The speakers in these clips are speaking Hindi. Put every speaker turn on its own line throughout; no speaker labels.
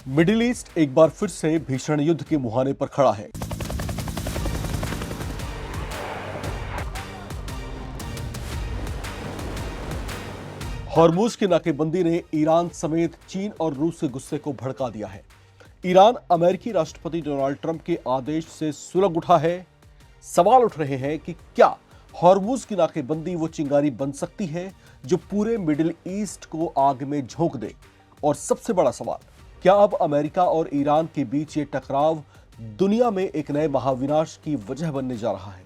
मिडिल ईस्ट एक बार फिर से भीषण युद्ध के मुहाने पर खड़ा है। हॉर्मुज की नाकेबंदी ने ईरान समेत चीन और रूस के गुस्से को भड़का दिया है। ईरान अमेरिकी राष्ट्रपति डोनाल्ड ट्रंप के आदेश से सुलग उठा है। सवाल उठ रहे हैं कि क्या हॉर्मुज की नाकेबंदी वो चिंगारी बन सकती है जो पूरे मिडिल ईस्ट को आग में झोंक दे। और सबसे बड़ा सवाल, क्या अब अमेरिका और ईरान के बीच ये टकराव दुनिया में एक नए महाविनाश की वजह बनने जा रहा है।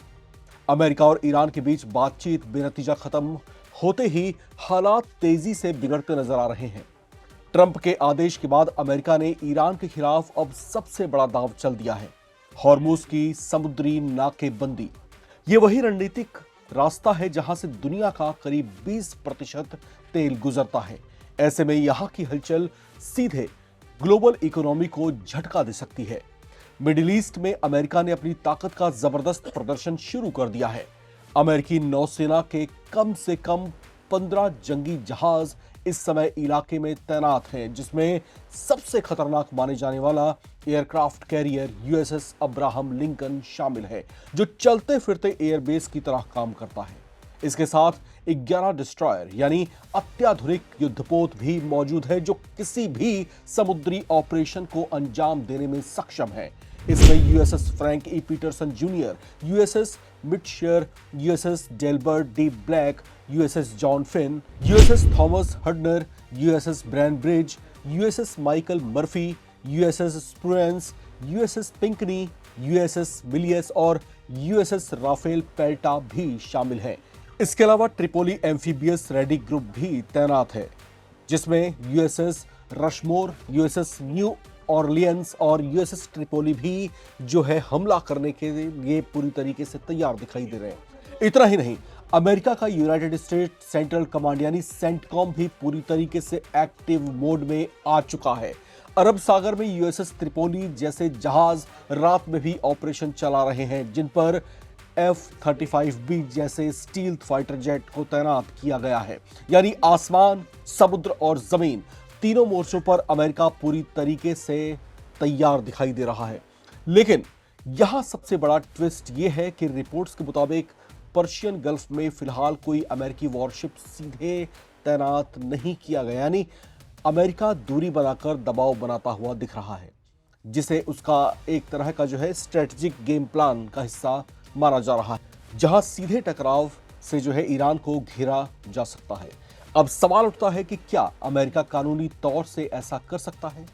अमेरिका और ईरान के बीच बातचीत बेनतीजा खत्म होते ही हालात तेजी से बिगड़ते नजर आ रहे हैं। ट्रंप के आदेश के बाद अमेरिका ने ईरान के खिलाफ अब सबसे बड़ा दांव चल दिया है, हॉर्मुज की समुद्री नाकेबंदी। ये वही रणनीतिक रास्ता है जहां से दुनिया का करीब 20% तेल गुजरता है। ऐसे में यहां की हलचल सीधे ग्लोबल इकोनॉमी को झटका दे सकती है। मिडिल ईस्ट में अमेरिका ने अपनी ताकत का जबरदस्त प्रदर्शन शुरू कर दिया है। अमेरिकी नौसेना के कम से कम 15 जंगी जहाज इस समय इलाके में तैनात हैं, जिसमें सबसे खतरनाक माने जाने वाला aircraft carrier USS Abraham Lincoln शामिल है, जो चलते फिरते एयरबेस की तरह काम करता है। इसके साथ 11 डिस्ट्रॉयर यानी अत्याधुनिक युद्धपोत भी मौजूद है, जो किसी भी समुद्री ऑपरेशन को अंजाम देने में सक्षम है। इसमें USS Frank E Peterson junior, USS Mitscher, USS Delbert D Black, USS John Finn, USS Thomas Hudner, USS Bainbridge, USS Michael Murphy, USS Spruance, USS Pinckney, USS Milius और यूएसएस राफेल पेल्टा भी शामिल हैं। इसके अलावा ट्रिपोली एम्फीबियस रेडी ग्रुप भी तैनात है, जिसमें USS Rushmore, USS new Orleans और यूएसएस ट्रिपोली भी जो है हमला करने के लिए पूरी तरीके से तैयार दिखाई दे रहे हैं। इतना ही नहीं, अमेरिका का यूनाइटेड स्टेट सेंट्रल कमांड यानी सेंटकॉम भी पूरी तरीके से एक्टिव मोड में आ चुका है। अरब सागर में यूएसएस ट्रिपोली जैसे जहाज रात में भी ऑपरेशन चला रहे हैं, जिन पर F-35B जैसे स्टील फाइटर जेट को तैनात किया गया है। यानी आसमान, समुद्र और जमीन तीनों मोर्चों पर अमेरिका पूरी तरीके से तैयार दिखाई दे रहा है। लेकिन यहां सबसे बड़ा ट्विस्ट यह है कि रिपोर्ट्स के मुताबिक पर्शियन गल्फ में फिलहाल कोई अमेरिकी वॉरशिप सीधे तैनात नहीं किया गया, यानी अमेरिका दूरी बनाकर दबाव बनाता हुआ दिख रहा है, जिसे उसका एक तरह का जो है स्ट्रेटेजिक गेम प्लान का हिस्सा माना जा रहा है, जहां सीधे टकराव से जो है ईरान को घेरा जा सकता है। अब सवाल उठता है कि क्या अमेरिका कानूनी तौर से ऐसा कर सकता है?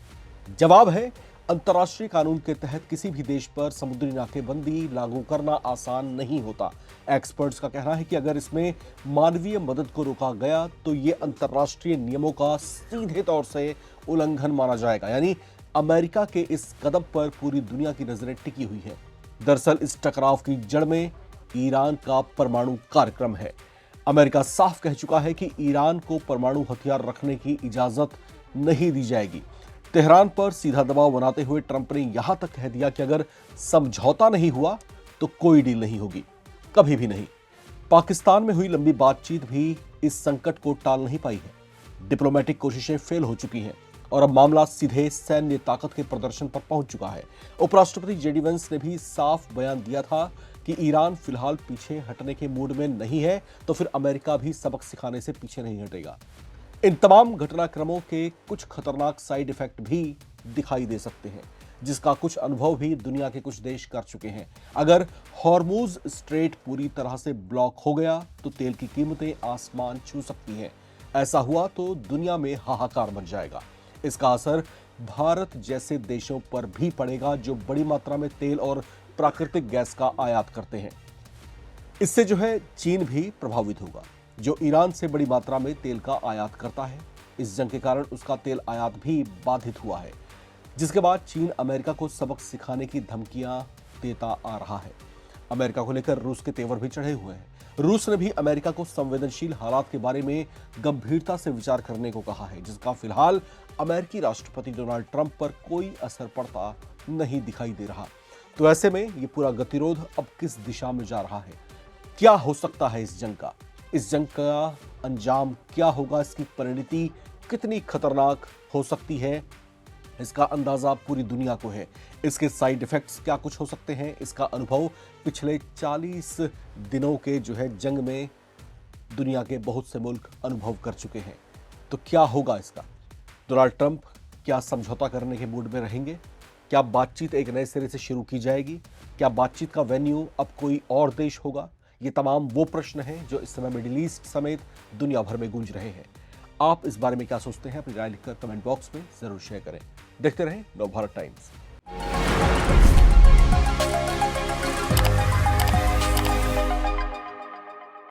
जवाब है, अंतर्राष्ट्रीय कानून के तहत किसी भी देश पर समुद्री नाकेबंदी लागू करना आसान नहीं होता। एक्सपर्ट्स का कहना है कि अगर इसमें मानवीय मदद को रोका गया तो यह अंतर्राष्ट्रीय नियमों का सीधे तौर से उल्लंघन माना जाएगा। यानी अमेरिका के इस कदम पर पूरी दुनिया की नजरें टिकी हुई हैं। दरअसल इस टकराव की जड़ में ईरान का परमाणु कार्यक्रम है। अमेरिका साफ कह चुका है कि ईरान को परमाणु हथियार रखने की इजाजत नहीं दी जाएगी। तेहरान पर सीधा दबाव बनाते हुए ट्रंप ने यहां तक कह दिया कि अगर समझौता नहीं हुआ तो कोई डील नहीं होगी, कभी भी नहीं। पाकिस्तान में हुई लंबी बातचीत भी इस संकट को टाल नहीं पाई है। डिप्लोमेटिक कोशिशें फेल हो चुकी हैं और अब मामला सीधे सैन्य ताकत के प्रदर्शन पर पहुंच चुका है। उपराष्ट्रपति जेडी वेंस ने भी साफ बयान दिया था कि ईरान फिलहाल पीछे हटने के मूड में नहीं है, तो फिर अमेरिका भी सबक सिखाने से पीछे नहीं हटेगा। इन तमाम घटनाक्रमों के कुछ खतरनाक साइड इफेक्ट भी दिखाई दे सकते हैं, जिसका कुछ अनुभव भी दुनिया के कुछ देश कर चुके हैं। अगर हॉर्मुज स्ट्रेट पूरी तरह से ब्लॉक हो गया तो तेल की कीमतें आसमान छू सकती हैं। ऐसा हुआ तो दुनिया में हाहाकार मच जाएगा। इसका असर भारत जैसे देशों पर भी पड़ेगा, जो बड़ी मात्रा में तेल और प्राकृतिक गैस का आयात करते हैं। इससे जो है चीन भी प्रभावित होगा, जो ईरान से बड़ी मात्रा में तेल का आयात करता है। इस जंग के कारण उसका तेल आयात भी बाधित हुआ है, जिसके बाद चीन अमेरिका को सबक सिखाने की धमकियां देता आ रहा है। अमेरिका को लेकर रूस के तेवर भी चढ़े हुए हैं। रूस ने भी अमेरिका को संवेदनशील हालात के बारे में गंभीरता से विचार करने को कहा है, जिसका फिलहाल अमेरिकी राष्ट्रपति डोनाल्ड ट्रंप पर कोई असर पड़ता नहीं दिखाई दे रहा। तो ऐसे में ये पूरा गतिरोध अब किस दिशा में जा रहा है? क्या हो सकता है इस जंग का? इस जंग का अंजाम क्या होगा? इसकी परिणति कितनी खतरनाक हो सकती है? इसका अंदाजा पूरी दुनिया को है। इसके साइड इफेक्ट्स क्या कुछ हो सकते हैं, इसका अनुभव पिछले 40 दिनों के जंग में दुनिया के बहुत से मुल्क अनुभव कर चुके हैं। तो क्या होगा इसका? डोनाल्ड ट्रंप क्या समझौता करने के मूड में रहेंगे? क्या बातचीत एक नए सिरे से शुरू की जाएगी? क्या बातचीत का वेन्यू अब कोई और देश होगा? ये तमाम वो प्रश्न हैं जो इस समय मिडिल ईस्ट समेत दुनिया भर में गूंज रहे हैं। आप इस बारे में क्या सोचते हैं? अपनी राय लिखकर कमेंट बॉक्स में जरूर शेयर करें। देखते रहें नवभारत टाइम्स।